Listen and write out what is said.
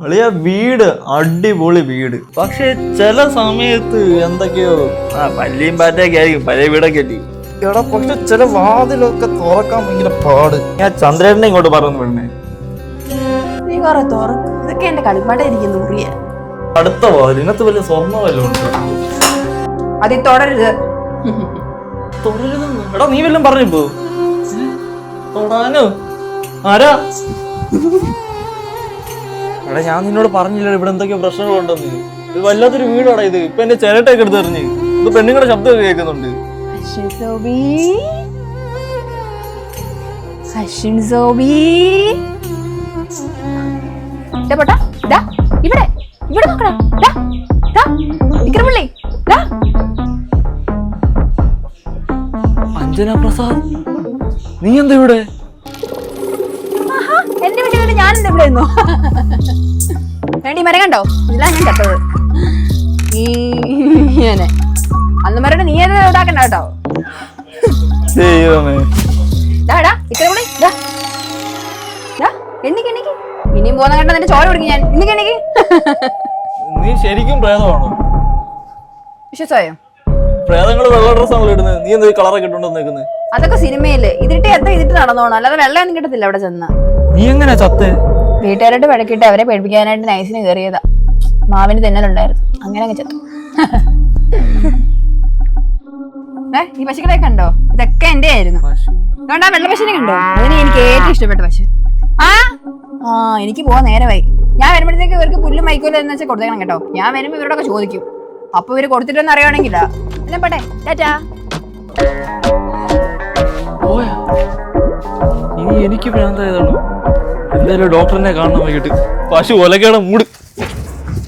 അളിയ വീട് അടിപൊളി വീട്, പക്ഷെ ചില സമയത്ത് എന്തൊക്കെയോ പല്ലിയും പാറ്റൊക്കെ ആയിരിക്കും, പഴയ വീടൊക്കെ അല്ലേ എടാ. പക്ഷെ ചില വാതിലൊക്കെ തുറക്കാൻ ഭയങ്കര പാട്. ഞാൻ ചന്ദ്രേട്ടനെ ഇങ്ങോട്ട് പറഞ്ഞു വിടണേ. ഇതൊക്കെ എന്റെ കളിപ്പാട്ടായിരിക്കുന്നു. അടുത്ത വാതിൽ ഇതിനകത്ത് വലിയ സ്വർണ്ണ വല്ലതും ഉണ്ട്. അത് തുടരുത്. തുടരുതെന്ന് എടാ നീ വല്ലതും പറഞ്ഞിപ്പോ തൊടാനോ? ആരാ? എടാ ഞാൻ നിന്നോട് പറഞ്ഞില്ല ഇവിടെ എന്തൊക്കെയോ പ്രശ്നങ്ങളുണ്ടെന്ന്. ഇത് വല്ലാത്തൊരു വീടാടാ ഇത്. ഇപ്പൊ എന്റെ ചിരട്ടയൊക്കെ എടുത്തെറിഞ്ഞ് ഇത് പെണ്ണുങ്ങളുടെ ശബ്ദമൊക്കെ കേൾക്കുന്നുണ്ട്. ഇവിടെ ഇവിടെ നോക്കണം. അഞ്ജന പ്രസാദ്, നീ എന്താ ഇവിടെ? എന്റെ വീട്ടിൽ ഞാൻ എന്താ ഇവിടെ നിന്നോ? വേണ്ടി മരം കണ്ടോ? ഇതിലാ ഞാൻ ചത്തത്. അന്ന് മരം നീ ഏത് ഇതാക്കണ്ട കേട്ടോ. ഇനിയും പോകുന്ന കണ്ട നിന്റെ ചോര കുടിക്കും ഞാൻ. എണ്ണിക്ക്. നീ ശരിക്കും പ്രേതമാണോ? വിശ്വസമായോ? പ്രേതങ്ങൾ വെള്ള ഡ്രസ്സാണല്ലോ ഇടുന്നത്, നീ എന്താ കളറൊക്കെ ഇട്ടുണ്ടോ നിൽക്കുന്നത്? അതൊക്കെ സിനിമയില് ഇതിട്ട് എത്ര ഇതിട്ട് നടന്നോണം, അല്ലാതെ വെള്ളമൊന്നും കിട്ടത്തില്ല അവിടെ ചെന്ന്. നീ എങ്ങനെ ചത്തേ? വീട്ടുകാരായിട്ട് വഴക്കിട്ട് അവരെ പേടിപ്പിക്കാനായിട്ട് നൈസിന് കയറിയതാ. മാവിന് തെന്നലുണ്ടായിരുന്നു, അങ്ങനെ അങ്ങ് ചത്തു. ഈ പശുക്കളെ കണ്ടോ? ഇതൊക്കെ എന്റെ ആയിരുന്നു. അതുകൊണ്ട് ആ വെള്ള പശുവിനെ കണ്ടോ? അതിന് എനിക്ക് ഏറ്റവും ഇഷ്ടപ്പെട്ട പശു. എനിക്ക് പോവാൻ നേരമായി. ഞാൻ വരുമ്പോഴത്തേക്ക് ഇവർക്ക് പുല്ലും മൈക്കോലും എന്ന് വെച്ചാൽ കൊടുത്തേക്കണം കേട്ടോ. ഞാൻ വരുമ്പോ ഇവരോടൊക്കെ ചോദിക്കും. അപ്പൊ ഇവര് കൊടുത്തിട്ടൊന്നും അറിയുവാണെങ്കിലാ. എന്നെ പോട്ടെ, ടാറ്റാ. ഇനി എനിക്ക് ഭ്രാന്തായതാണോ? എന്തായാലും ഡോക്ടറിനെ കാണണം വൈകിട്ട്. പശു ഒലക്കേടെ മൂട്.